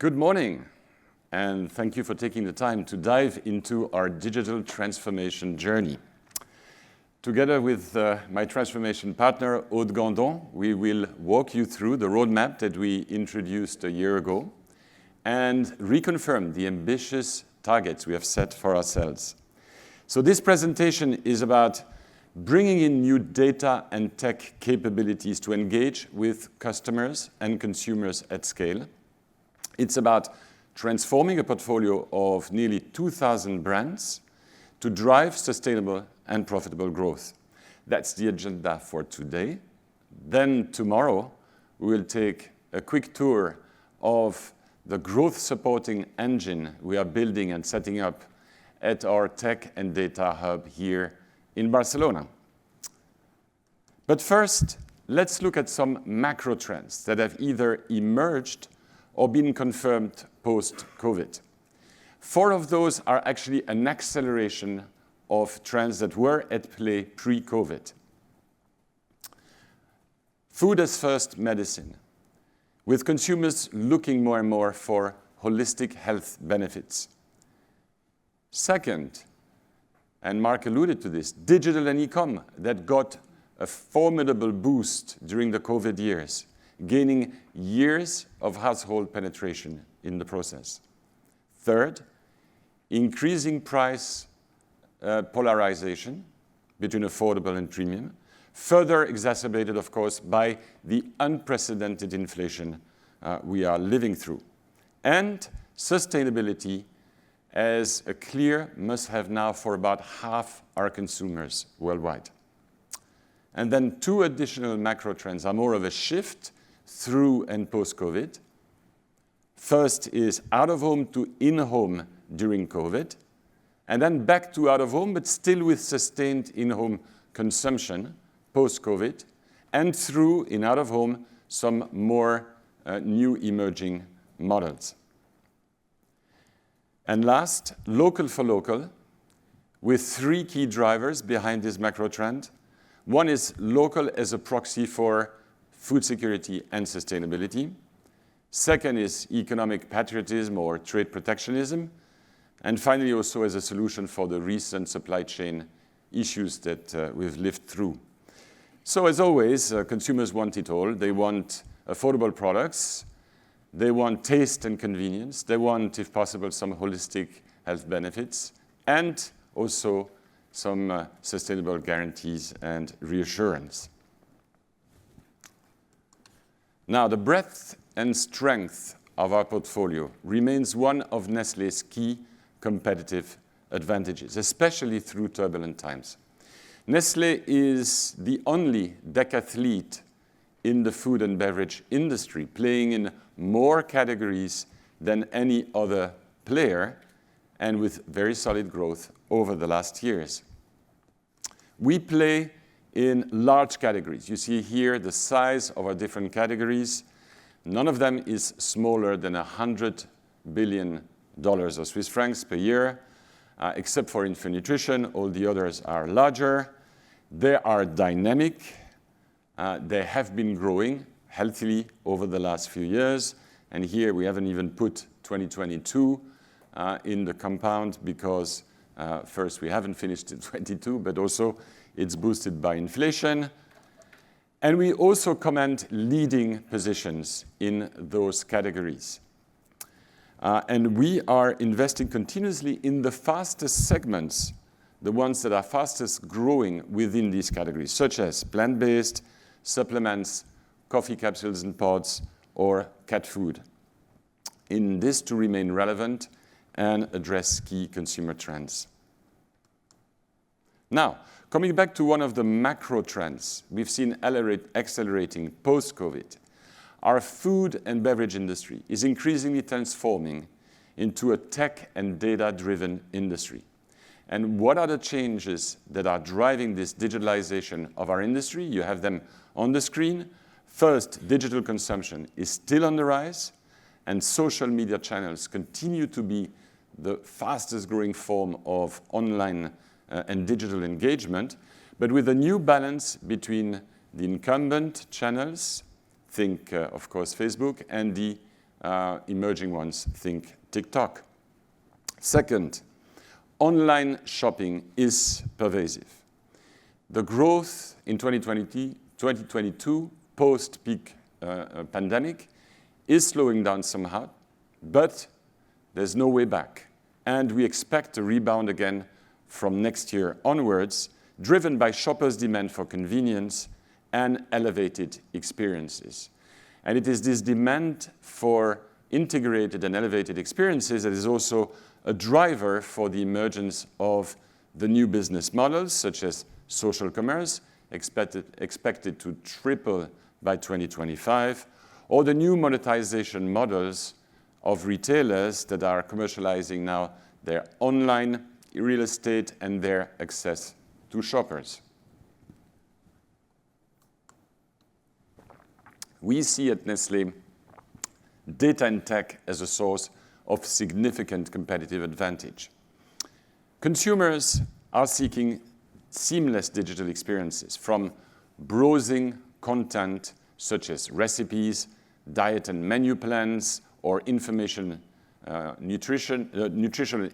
Good morning, and thank you for taking the time to dive into our digital transformation journey. Together with my transformation partner, Aude Gandon, we will walk you through the roadmap that we introduced a year ago and reconfirm the ambitious targets we have set for ourselves. So this presentation is about bringing in new data and tech capabilities to engage with customers and consumers at scale. It's about transforming a portfolio of nearly 2,000 brands to drive sustainable and profitable growth. That's the agenda for today. Then tomorrow, we will take a quick tour of the growth supporting engine we are building and setting up at our tech and data hub here in Barcelona. But first, let's look at some macro trends that have either emerged or been confirmed post-COVID. 4 of those are actually an acceleration of trends that were at play pre-COVID. Food as first medicine, with consumers looking more and more for holistic health benefits. Second, and Mark alluded to this, digital and e-com that got a formidable boost during the COVID years, gaining years of household penetration in the process. Third, increasing price polarization between affordable and premium, further exacerbated, of course, by the unprecedented inflation we are living through. And sustainability as a clear must-have now for about half our consumers worldwide. And then 2 additional macro trends are more of a shift through and post-COVID. First is out-of-home to in-home during COVID, and then back to out-of-home, but still with sustained in-home consumption post-COVID, and through in out-of-home some more new emerging models. And last, local for local, with 3 key drivers behind this macro trend. One is local as a proxy for food security and sustainability. Second is economic patriotism or trade protectionism. And finally, also as a solution for the recent supply chain issues that we've lived through. So as always, consumers want it all. They want affordable products. They want taste and convenience. They want, if possible, some holistic health benefits, and also some sustainable guarantees and reassurance. Now, the breadth and strength of our portfolio remains one of Nestlé's key competitive advantages, especially through turbulent times. Nestlé is the only decathlete in the food and beverage industry, playing in more categories than any other player, and with very solid growth over the last years. We play in large categories. You see here the size of our different categories. None of them is smaller than $100 billion or Swiss francs per year, except for infant nutrition. All the others are larger. They are dynamic. They have been growing healthily over the last few years. And here we haven't even put 2022 in the compound because first, we haven't finished in 22, but also it's boosted by inflation. And we also command leading positions in those categories. And we are investing continuously in the fastest segments, the ones that are fastest growing within these categories, such as plant-based, supplements, coffee capsules and pods, or cat food. In this to remain relevant and address key consumer trends. Now, coming back to one of the macro trends we've seen accelerating post-COVID, our food and beverage industry is increasingly transforming into a tech and data-driven industry. And what are the changes that are driving this digitalization of our industry? You have them on the screen. First, digital consumption is still on the rise, and social media channels continue to be the fastest growing form of online and digital engagement, but with a new balance between the incumbent channels, think, of course, Facebook, and the emerging ones, think TikTok. Second, online shopping is pervasive. The growth in 2022, post-peak pandemic, is slowing down somehow, but there's no way back. And we expect a rebound again from next year onwards, driven by shoppers' demand for convenience and elevated experiences. And it is this demand for integrated and elevated experiences that is also a driver for the emergence of the new business models, such as social commerce, expected to triple by 2025, or the new monetization models of retailers that are commercializing now their online real estate and their access to shoppers. We see at Nestlé data and tech as a source of significant competitive advantage. Consumers are seeking seamless digital experiences, from browsing content such as recipes, diet and menu plans, or nutritional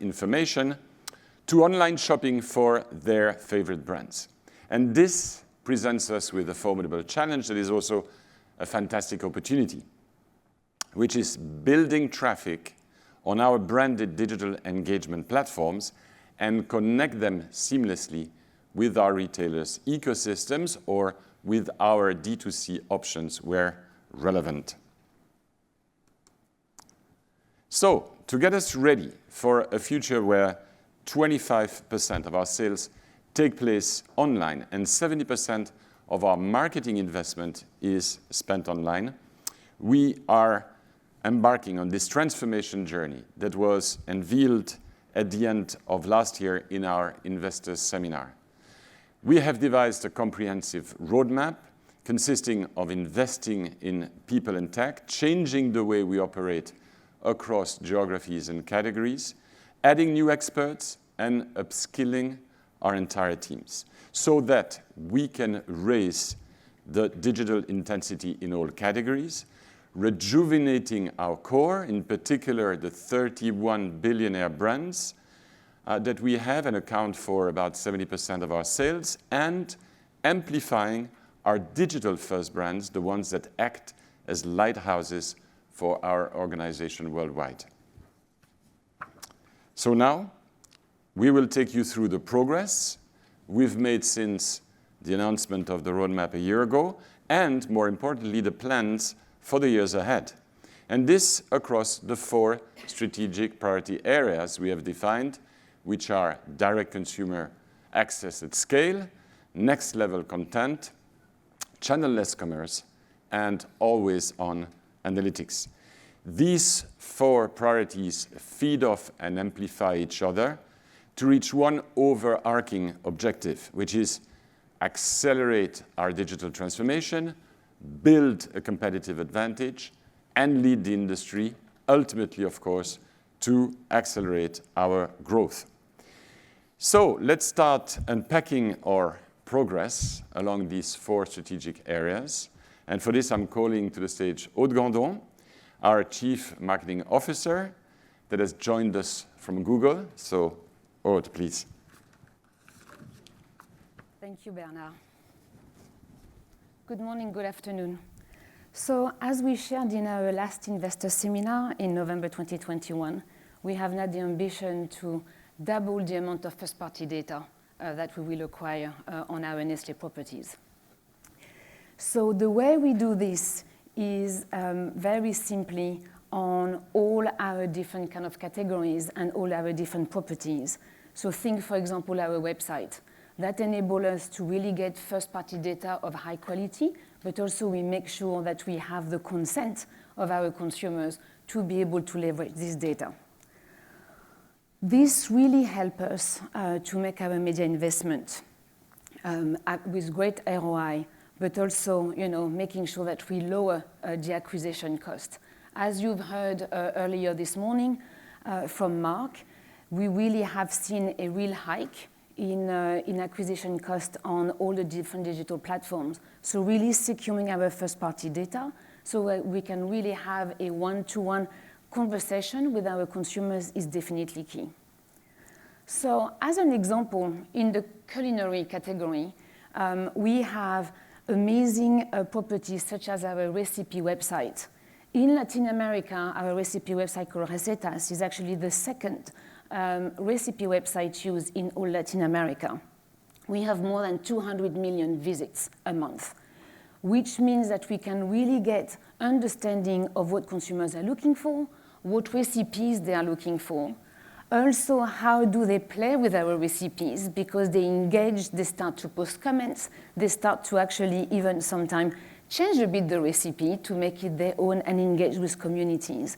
information, to online shopping for their favorite brands. And this presents us with a formidable challenge that is also a fantastic opportunity, which is building traffic on our branded digital engagement platforms and connect them seamlessly with our retailers' ecosystems or with our D2C options where relevant. So, to get us ready for a future where 25% of our sales take place online and 70% of our marketing investment is spent online, we are embarking on this transformation journey that was unveiled at the end of last year in our Investor Seminar. We have devised a comprehensive roadmap consisting of investing in people and tech, changing the way we operate across geographies and categories, adding new experts, and upskilling our entire teams so that we can raise the digital intensity in all categories, rejuvenating our core, in particular the 31 billionaire brands that we have and account for about 70% of our sales, and amplifying our digital-first brands, the ones that act as lighthouses for our organization worldwide. So now, we will take you through the progress we've made since the announcement of the roadmap a year ago, and more importantly, the plans for the years ahead. And this across the 4 strategic priority areas we have defined, which are direct consumer access at scale, next level content, channel-less commerce, and always-on analytics. These 4 priorities feed off and amplify each other to reach one overarching objective, which is accelerate our digital transformation, build a competitive advantage, and lead the industry, ultimately, of course, to accelerate our growth. So let's start unpacking our progress along these 4 strategic areas. And for this, I'm calling to the stage Aude Gandon, our Chief Marketing Officer that has joined us from Google. So, Aude, please. Thank you, Bernard. Good morning, good afternoon. So, as we shared in our last Investor Seminar in November 2021, we have now the ambition to double the amount of first-party data that we will acquire on our Nestlé properties. So the way we do this is very simply on all our different kind of categories and all our different properties. So think, for example, our website. That enables us to really get first-party data of high quality, but also we make sure that we have the consent of our consumers to be able to leverage this data. This really helps us to make our media investment with great ROI, but also, making sure that we lower the acquisition cost. As you've heard earlier this morning from Mark, we really have seen a real hike in acquisition cost on all the different digital platforms. So really securing our first-party data so we can really have a one-to-one conversation with our consumers is definitely key. So as an example, in the culinary category, we have amazing properties such as our recipe website. In Latin America, our recipe website called Recetas is actually the second recipe website used in all Latin America. We have more than 200 million visits a month, which means that we can really get understanding of what consumers are looking for, what recipes they are looking for. Also, how do they play with our recipes? Because they engage, they start to post comments, they start to actually even sometimes change a bit the recipe to make it their own and engage with communities.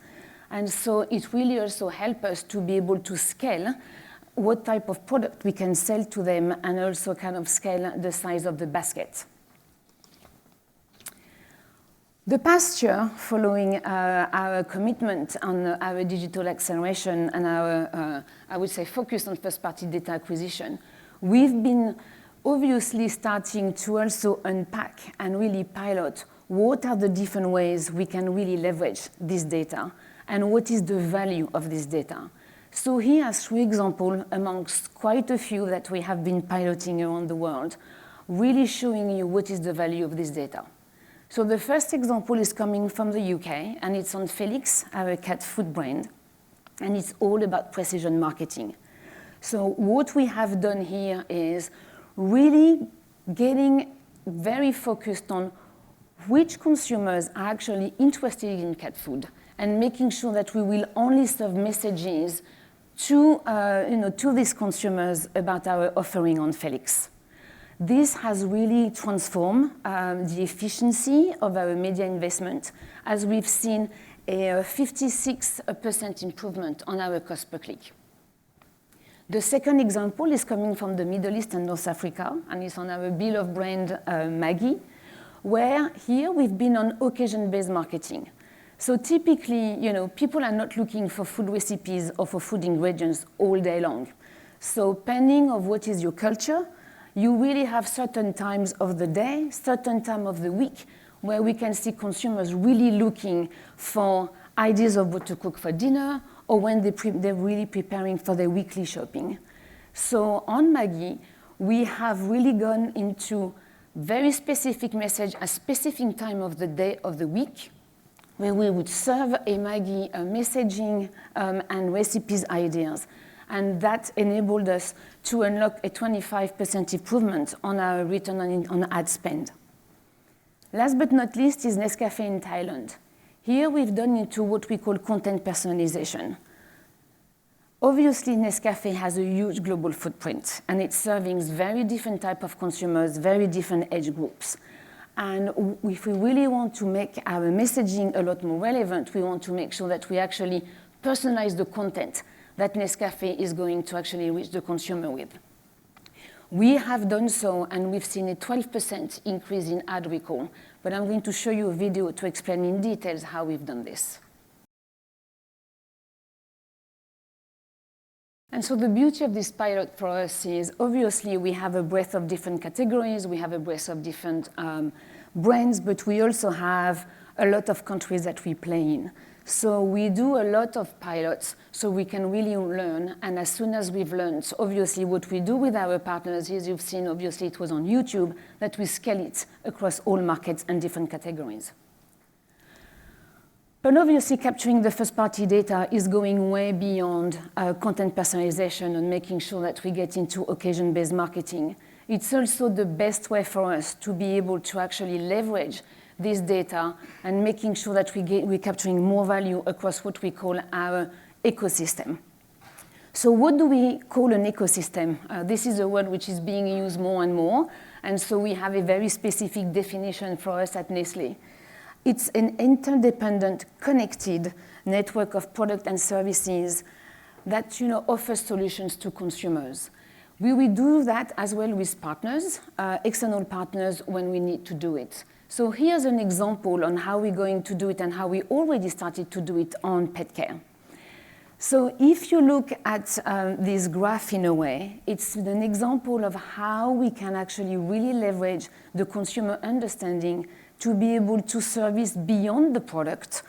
And so it really also helps us to be able to scale what type of product we can sell to them and also kind of scale the size of the basket. The past year, following our commitment on our digital acceleration and our, I would say, focus on first-party data acquisition, we've been obviously starting to also unpack and really pilot what are the different ways we can really leverage this data and what is the value of this data. So here are 3 examples amongst quite a few that we have been piloting around the world, really showing you what is the value of this data. So the first example is coming from the UK, and it's on Felix, our cat food brand, and it's all about precision marketing. So what we have done here is really getting very focused on which consumers are actually interested in cat food and making sure that we will only serve messages to these consumers about our offering on Felix. This has really transformed the efficiency of our media investment, as we've seen a 56% improvement on our cost per click. The second example is coming from the Middle East and North Africa, and it's on our beloved brand Maggi, where here we've been on occasion-based marketing. So typically, people are not looking for food recipes or for food ingredients all day long. So depending on what is your culture, you really have certain times of the day, certain time of the week, where we can see consumers really looking for ideas of what to cook for dinner, or when they're really preparing for their weekly shopping. So on Maggi, we have really gone into very specific message at specific time of the day of the week, where we would serve a Maggi messaging and recipes ideas. And that enabled us to unlock a 25% improvement on our return on ad spend. Last but not least is Nescafé in Thailand. Here we've done into what we call content personalization. Obviously, Nescafé has a huge global footprint, and it's serving very different type of consumers, very different age groups. And if we really want to make our messaging a lot more relevant, we want to make sure that we actually personalize the content that Nescafé is going to actually reach the consumer with. We have done so, and we've seen a 12% increase in ad recall, but I'm going to show you a video to explain in details how we've done this. And so the beauty of this pilot for us is, obviously, we have a breadth of different categories, we have a breadth of different brands, but we also have a lot of countries that we play in. So we do a lot of pilots so we can really learn, and as soon as we've learned, so obviously what we do with our partners is, you've seen, obviously it was on YouTube, that we scale it across all markets and different categories. But obviously capturing the first-party data is going way beyond content personalization and making sure that we get into occasion-based marketing. It's also the best way for us to be able to actually leverage this data and making sure that we're capturing more value across what we call our ecosystem. So what do we call an ecosystem? This is a word which is being used more and more, and so we have a very specific definition for us at Nestlé. It's an interdependent, connected network of products and services that offers solutions to consumers. We will do that as well with partners, external partners, when we need to do it. So here's an example on how we're going to do it and how we already started to do it on pet care. So if you look at this graph in a way, it's an example of how we can actually really leverage the consumer understanding to be able to service beyond the product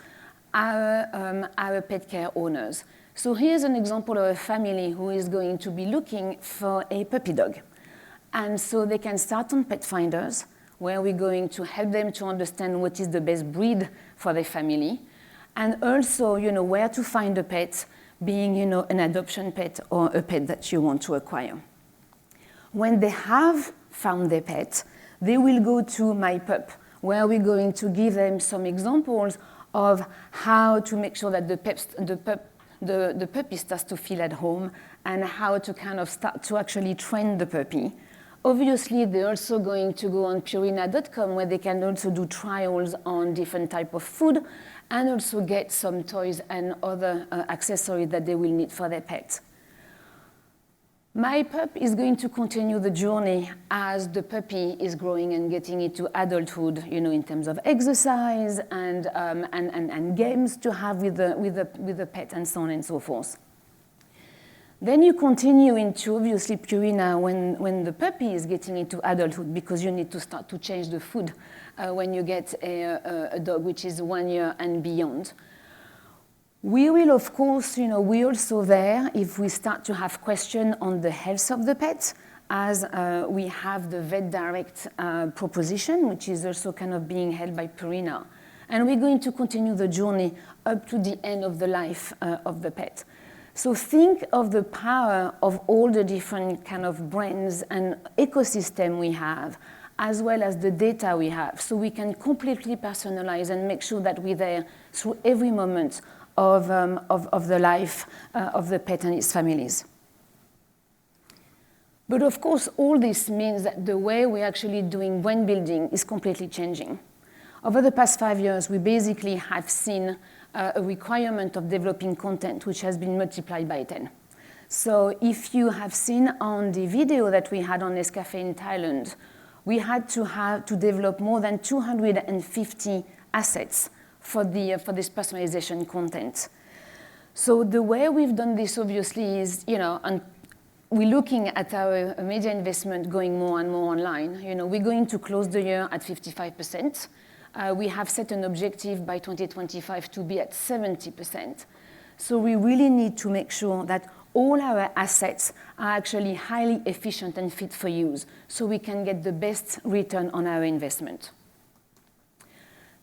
our pet care owners. So here's an example of a family who is going to be looking for a puppy dog. And so they can start on pet finders, where we're going to help them to understand what is the best breed for their family, and also, where to find a pet, being, an adoption pet or a pet that you want to acquire. When they have found their pet, they will go to My Pup, where we're going to give them some examples of how to make sure that the puppy starts to feel at home, and how to kind of start to actually train the puppy. Obviously, they're also going to go on Purina.com, where they can also do trials on different types of food, and also get some toys and other accessories that they will need for their pet. My Pup is going to continue the journey as the puppy is growing and getting into adulthood, in terms of exercise and games to have with the pet, and so on and so forth. Then you continue into, obviously, Purina when the puppy is getting into adulthood, because you need to start to change the food when you get a dog which is 1 year and beyond. We will, of course, we're also there if we start to have questions on the health of the pet, as we have the Vet Direct proposition, which is also kind of being held by Purina. And we're going to continue the journey up to the end of the life of the pet. So think of the power of all the different kind of brands and ecosystem we have, as well as the data we have, so we can completely personalize and make sure that we're there through every moment of the life of the pet and its families. But of course, all this means that the way we're actually doing brand building is completely changing. Over the past 5 years, we basically have seen a requirement of developing content which has been multiplied by 10. So if you have seen on the video that we had on Nescafé in Thailand, we had to develop more than 250 assets for this personalization content. So the way we've done this, obviously, is, and we're looking at our media investment going more and more online. We're going to close the year at 55%. We have set an objective by 2025 to be at 70%. So we really need to make sure that all our assets are actually highly efficient and fit for use, so we can get the best return on our investment.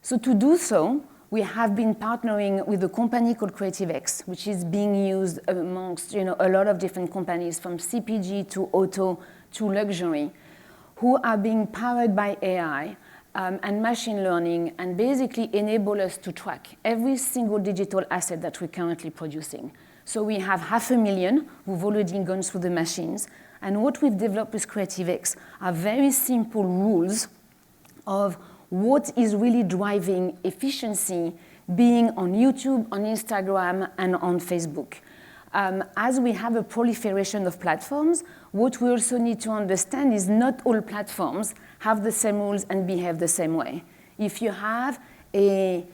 So to do so, we have been partnering with a company called CreativeX, which is being used amongst a lot of different companies, from CPG to auto to luxury, who are being powered by AI and machine learning, and basically enable us to track every single digital asset that we're currently producing. So we have 500,000 who've already gone through the machines, and what we've developed with CreativeX are very simple rules of what is really driving efficiency, being on YouTube, on Instagram, and on Facebook. As we have a proliferation of platforms, what we also need to understand is not all platforms have the same rules and behave the same way. If you have an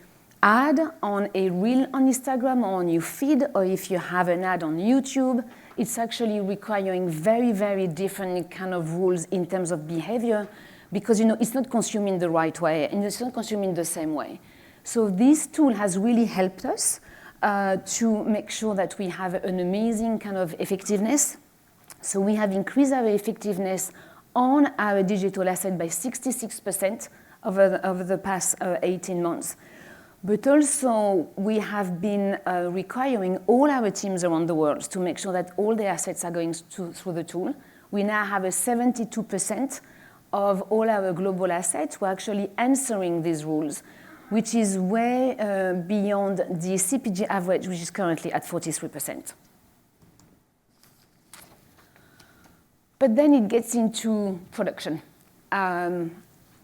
ad on a reel on Instagram or on your feed, or if you have an ad on YouTube, it's actually requiring very, very different kind of rules in terms of behavior, because it's not consuming the right way and it's not consuming the same way. So this tool has really helped us to make sure that we have an amazing kind of effectiveness. So we have increased our effectiveness on our digital asset by 66% over the past 18 months. But also, we have been requiring all our teams around the world to make sure that all the assets are going through the tool. We now have a 72% of all our global assets who are actually answering these rules, which is way beyond the CPG average, which is currently at 43%. But then it gets into production.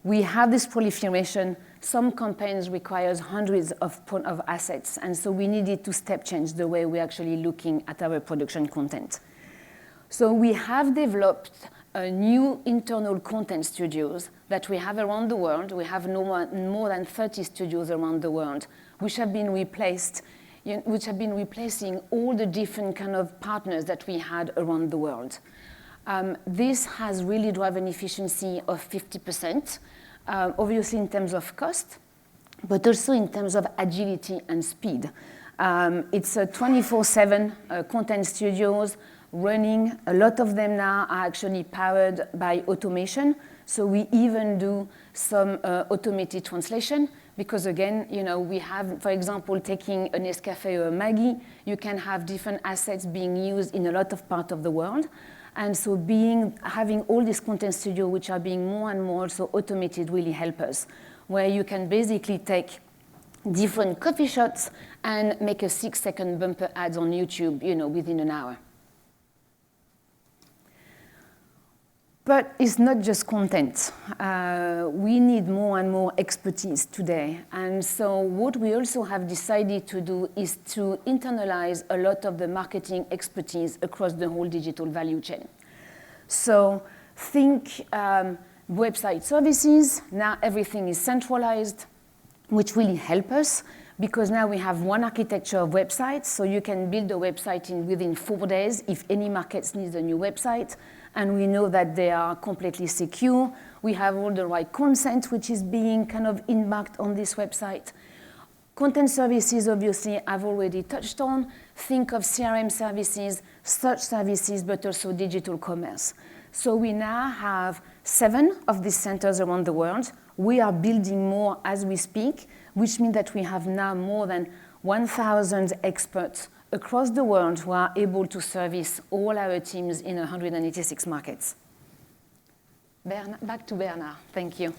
We have this proliferation. Some campaigns require hundreds of assets, and so we needed to step change the way we're actually looking at our production content. So we have developed new internal content studios that we have around the world. We have more than 30 studios around the world, which have been replacing all the different kind of partners that we had around the world. This has really driven efficiency of 50%. obviously in terms of cost, but also in terms of agility and speed. It's a 24/7 content studios running. A lot of them now are actually powered by automation. So we even do some automated translation because, again, we have, for example, taking a Nescafé or a Maggi, you can have different assets being used in a lot of parts of the world. And so having all these content studios, which are being more and more also automated, really help us, where you can basically take different coffee shots and make a 6-second bumper ads on YouTube, within an hour. But it's not just content. We need more and more expertise today. And so what we also have decided to do is to internalize a lot of the marketing expertise across the whole digital value chain. So think website services. Now everything is centralized, which really help us because now we have one architecture of websites. So you can build a website within 4 days if any markets needs a new website. And we know that they are completely secure. We have all the right consent, which is being kind of embarked on this website. Content services, obviously, I've already touched on. Think of CRM services, search services, but also digital commerce. So we now have 7 of these centers around the world. We are building more as we speak, which means that we have now more than 1,000 experts across the world who are able to service all our teams in 186 markets. Back to Bernard. Thank you.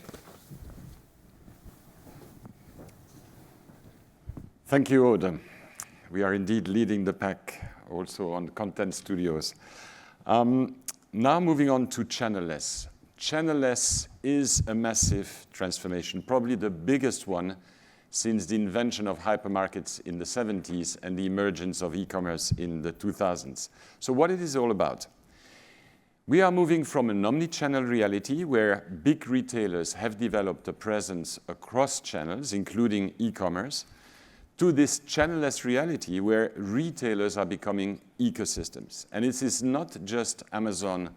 Thank you, Aude. We are indeed leading the pack also on content studios. Now moving on to channel-less. Channel-less is a massive transformation, probably the biggest one since the invention of hypermarkets in the 70s and the emergence of e-commerce in the 2000s. So what it is all about? We are moving from an omni-channel reality where big retailers have developed a presence across channels, including e-commerce, to this channel-less reality where retailers are becoming ecosystems. And it is not just Amazon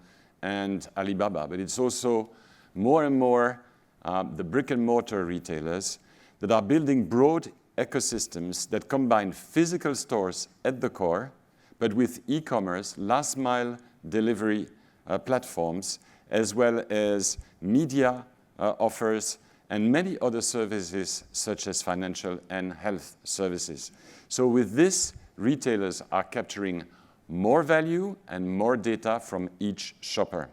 and Alibaba, but it's also more and more the brick-and-mortar retailers that are building broad ecosystems that combine physical stores at the core, but with e-commerce, last-mile delivery platforms, as well as media offers, and many other services such as financial and health services. So with this, retailers are capturing more value and more data from each shopper.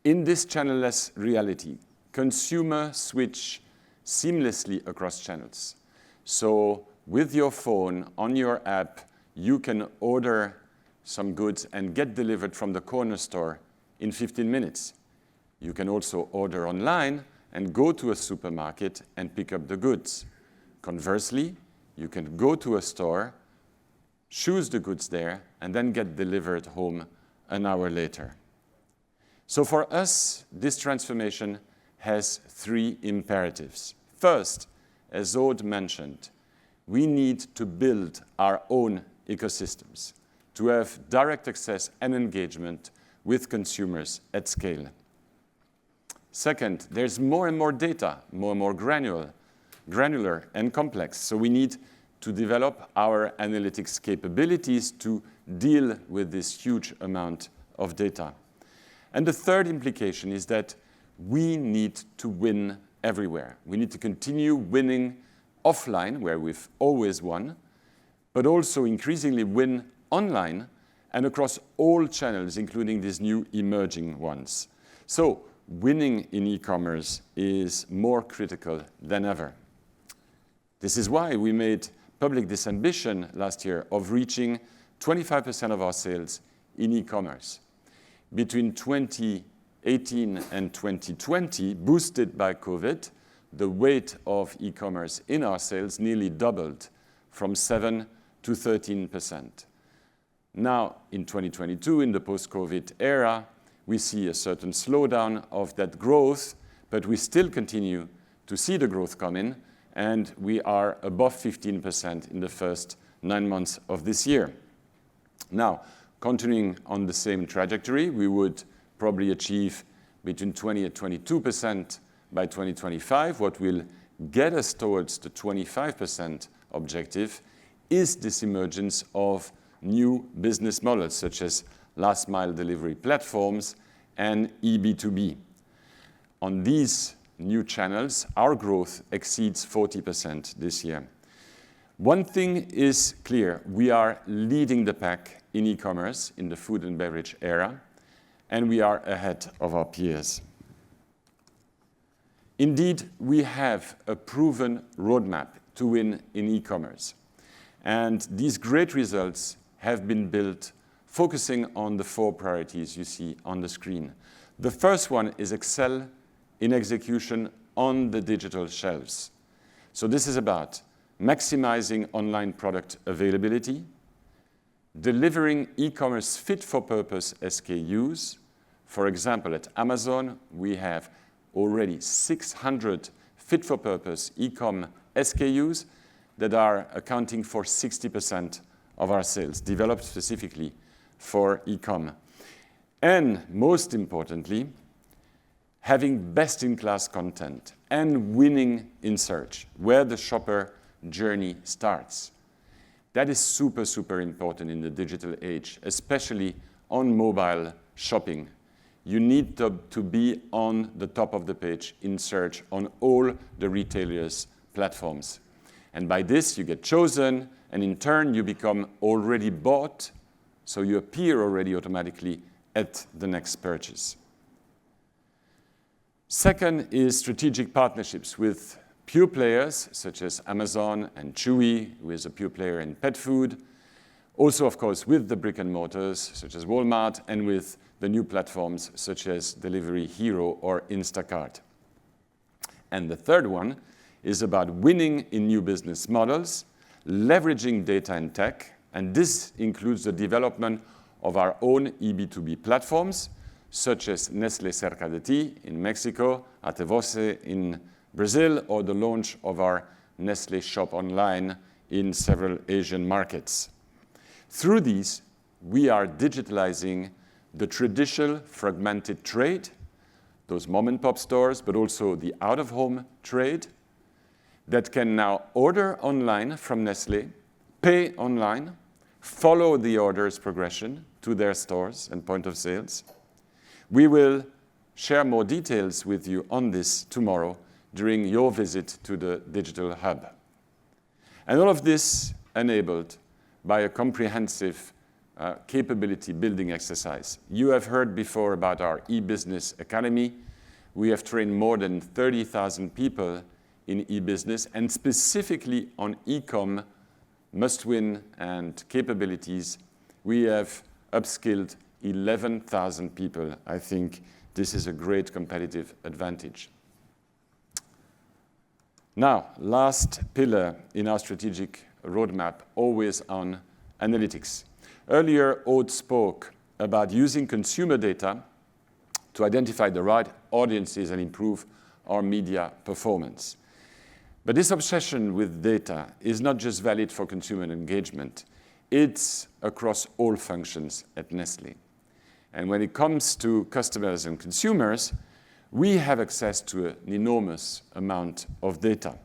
In this channel-less reality, consumers switch seamlessly across channels. So with your phone, on your app, you can order some goods and get delivered from the corner store in 15 minutes. You can also order online and go to a supermarket and pick up the goods. Conversely, you can go to a store, choose the goods there, and then get delivered home an hour later. So for us, this transformation has 3 imperatives. First, as Aude mentioned, we need to build our own ecosystems to have direct access and engagement with consumers at scale. Second, there's more and more data, more and more granular and complex. So we need to develop our analytics capabilities to deal with this huge amount of data. And the third implication is that we need to win everywhere. We need to continue winning offline, where we've always won, but also increasingly win online and across all channels, including these new emerging ones. So winning in e-commerce is more critical than ever. This is why we made public this ambition last year of reaching 25% of our sales in e-commerce. Between 2018 and 2020, boosted by COVID, the weight of e-commerce in our sales nearly doubled from 7 to 13%. Now, in 2022, in the post-COVID era, we see a certain slowdown of that growth, but we still continue to see the growth come in, and we are above 15% in the first 9 months of this year. Now, continuing on the same trajectory, we would probably achieve between 20 and 22% by 2025, what will get us towards the 25% objective is this emergence of new business models, such as last mile delivery platforms and eB2B. On these new channels, our growth exceeds 40% this year. One thing is clear, we are leading the pack in e-commerce in the food and beverage era, and we are ahead of our peers. Indeed, we have a proven roadmap to win in e-commerce. And these great results have been built focusing on the 4 priorities you see on the screen. The first one is excel in execution on the digital shelves. So this is about maximizing online product availability, delivering e-commerce fit-for-purpose SKUs. For example, at Amazon, we have already 600 fit-for-purpose e-com SKUs that are accounting for 60% of our sales, developed specifically for e-com. And most importantly, having best-in-class content and winning in search, where the shopper journey starts. That is super, super important in the digital age, especially on mobile shopping. You need to be on the top of the page in search on all the retailers' platforms. And by this, you get chosen, and in turn, you become already bought, so you appear already automatically at the next purchase. Second is strategic partnerships with pure players such as Amazon and Chewy, who is a pure player in pet food. Also, of course, with the brick and mortars such as Walmart and with the new platforms such as Delivery Hero or Instacart. And the third one is about winning in new business models, leveraging data and tech, and this includes the development of our own eB2B platforms, such as Nestlé Cerca de Ti in Mexico, Atevoce in Brazil, or the launch of our Nestlé Shop Online in several Asian markets. Through these, we are digitalizing the traditional fragmented trade, those mom-and-pop stores, but also the out-of-home trade that can now order online from Nestlé, pay online, follow the order's progression to their stores and point of sales. We will share more details with you on this tomorrow during your visit to the Digital Hub. And all of this enabled by a comprehensive capability building exercise. You have heard before about our e-business academy. We have trained more than 30,000 people in e-business, and specifically on e-com, must-win and capabilities, we have upskilled 11,000 people. I think this is a great competitive advantage. Now, last pillar in our strategic roadmap, always on analytics. Earlier, Aude spoke about using consumer data to identify the right audiences and improve our media performance. But this obsession with data is not just valid for consumer engagement. It's across all functions at Nestlé. And when it comes to customers and consumers, we have access to an enormous amount of data.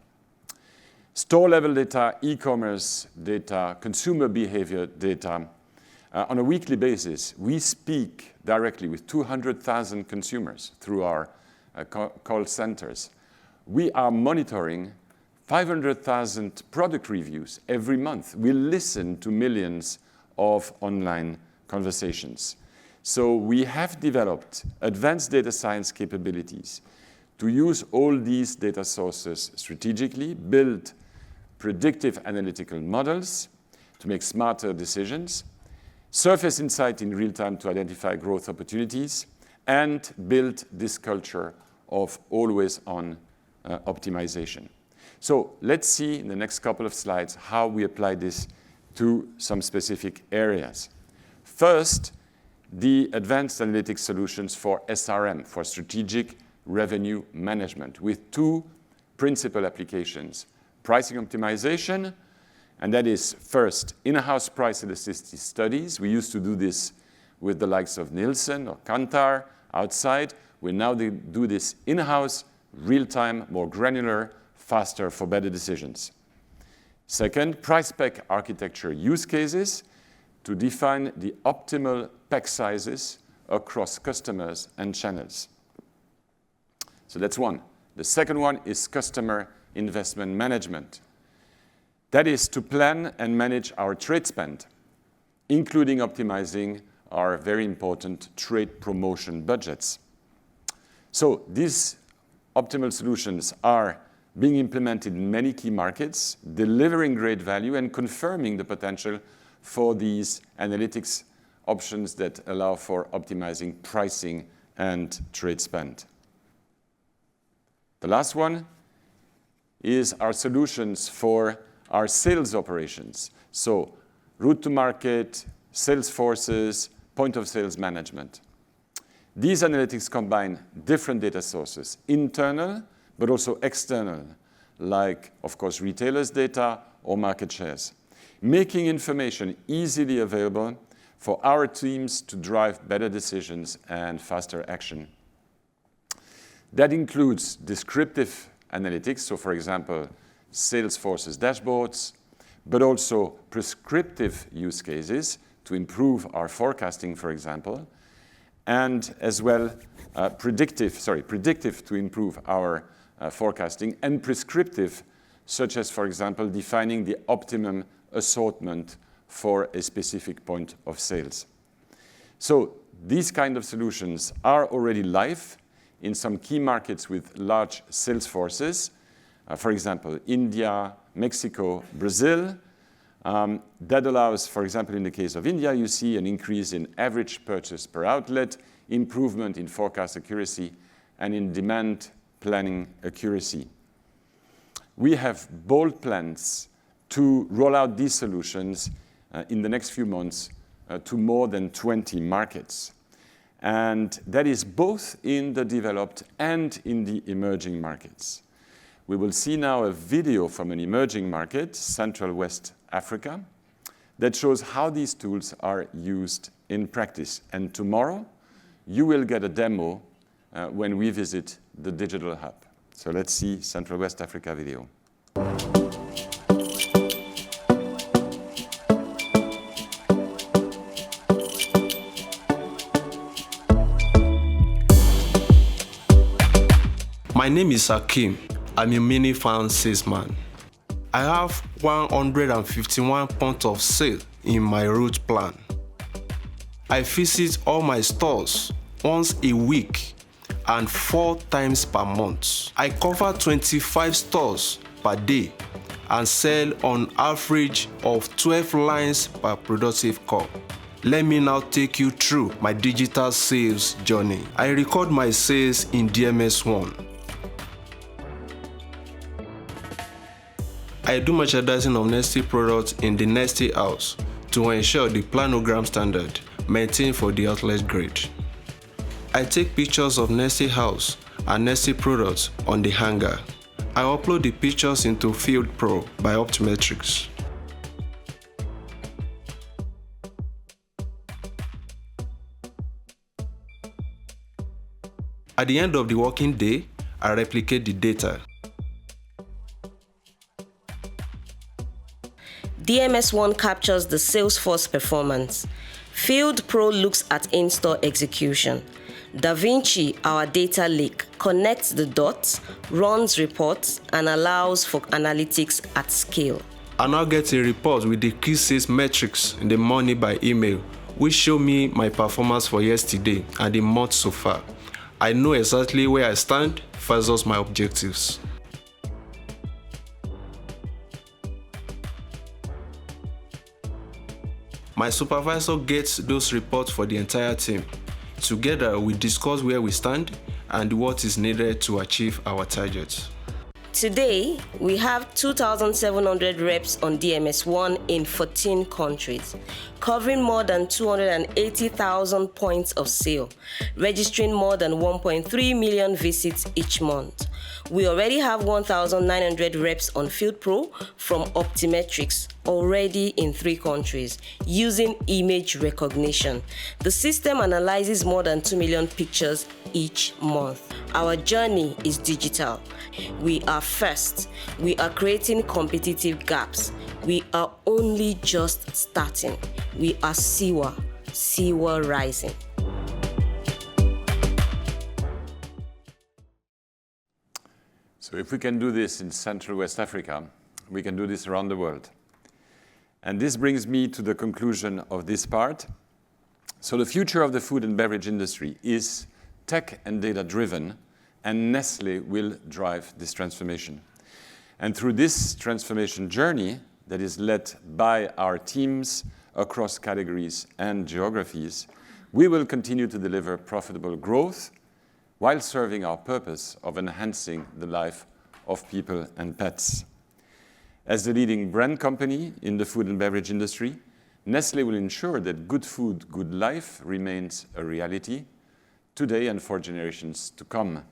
Store-level data, e-commerce data, consumer behavior data. On a weekly basis, we speak directly with 200,000 consumers through our call centers. We are monitoring 500,000 product reviews every month. We listen to millions of online conversations. So we have developed advanced data science capabilities to use all these data sources strategically, build predictive analytical models to make smarter decisions, surface insight in real time to identify growth opportunities, and build this culture of always-on optimization. So let's see in the next couple of slides how we apply this to some specific areas. First, the advanced analytics solutions for SRM, for strategic revenue management, with two principal applications. Pricing optimization, and that is first, in-house price elasticity studies. We used to do this with the likes of Nielsen or Kantar outside. We now do this in-house real-time, more granular, faster for better decisions. Second, price pack architecture use cases to define the optimal pack sizes across customers and channels. So that's one. The second one is customer investment management. That is to plan and manage our trade spend, including optimizing our very important trade promotion budgets. So these optimal solutions are being implemented in many key markets, delivering great value and confirming the potential for these analytics options that allow for optimizing pricing and trade spend. The last one is our solutions for our sales operations. So route to market, sales forces, point of sales management. These analytics combine different data sources, internal, but also external, like, of course, retailers' data or market shares, making information easily available for our teams to drive better decisions and faster action. That includes descriptive analytics, so for example, sales forces dashboards, but also prescriptive use cases to improve our forecasting, for example, and as well predictive to improve our forecasting, and prescriptive, such as, for example, defining the optimum assortment for a specific point of sales. So these kind of solutions are already live in some key markets with large sales forces, for example, India, Mexico, Brazil. That allows, for example, in the case of India, you see an increase in average purchase per outlet, improvement in forecast accuracy, and in demand planning accuracy. We have bold plans to roll out these solutions in the next few months to more than 20 markets. And that is both in the developed and in the emerging markets. We will see now a video from an emerging market, Central West Africa, that shows how these tools are used in practice. And tomorrow, you will get a demo when we visit the Digital Hub. So let's see Central West Africa video. My name is Hakim. I'm a mini fan salesman. I have 151 points of sale in my route plan. I visit all my stores once a week and 4 times per month. I cover 25 stores per day and sell on average of 12 lines per productive call. Let me now take you through my digital sales journey. I record my sales in DMS1. I do merchandising of Nestlé products in the Nestlé house to ensure the planogram standard maintained for the outlet grade. I take pictures of Nestlé house and Nestlé products on the hanger. I upload the pictures into Field Pro by Optometrics. At the end of the working day, I replicate the data. DMS1 captures the sales force performance. Field Pro looks at in-store execution. Da Vinci, our data lake, connects the dots, runs reports, and allows for analytics at scale. I now get a report with the key sales metrics in the morning by email, which show me my performance for yesterday and the month so far. I know exactly where I stand versus my objectives. My supervisor gets those reports for the entire team. Together, we discuss where we stand and what is needed to achieve our targets. Today, we have 2,700 reps on DMS1 in 14 countries, covering more than 280,000 points of sale, registering more than 1.3 million visits each month. We already have 1,900 reps on Field Pro from Optimetrics, already in 3 countries, using image recognition. The system analyzes more than 2 million pictures each month. Our journey is digital. We are first. We are creating competitive gaps. We are only just starting. We are Siwa rising. So if we can do this in Central West Africa, we can do this around the world. And this brings me to the conclusion of this part. So the future of the food and beverage industry is tech and data driven, and Nestlé will drive this transformation. And through this transformation journey that is led by our teams across categories and geographies, we will continue to deliver profitable growth while serving our purpose of enhancing the life of people and pets. As the leading brand company in the food and beverage industry, Nestlé will ensure that good food, good life remains a reality today and for generations to come.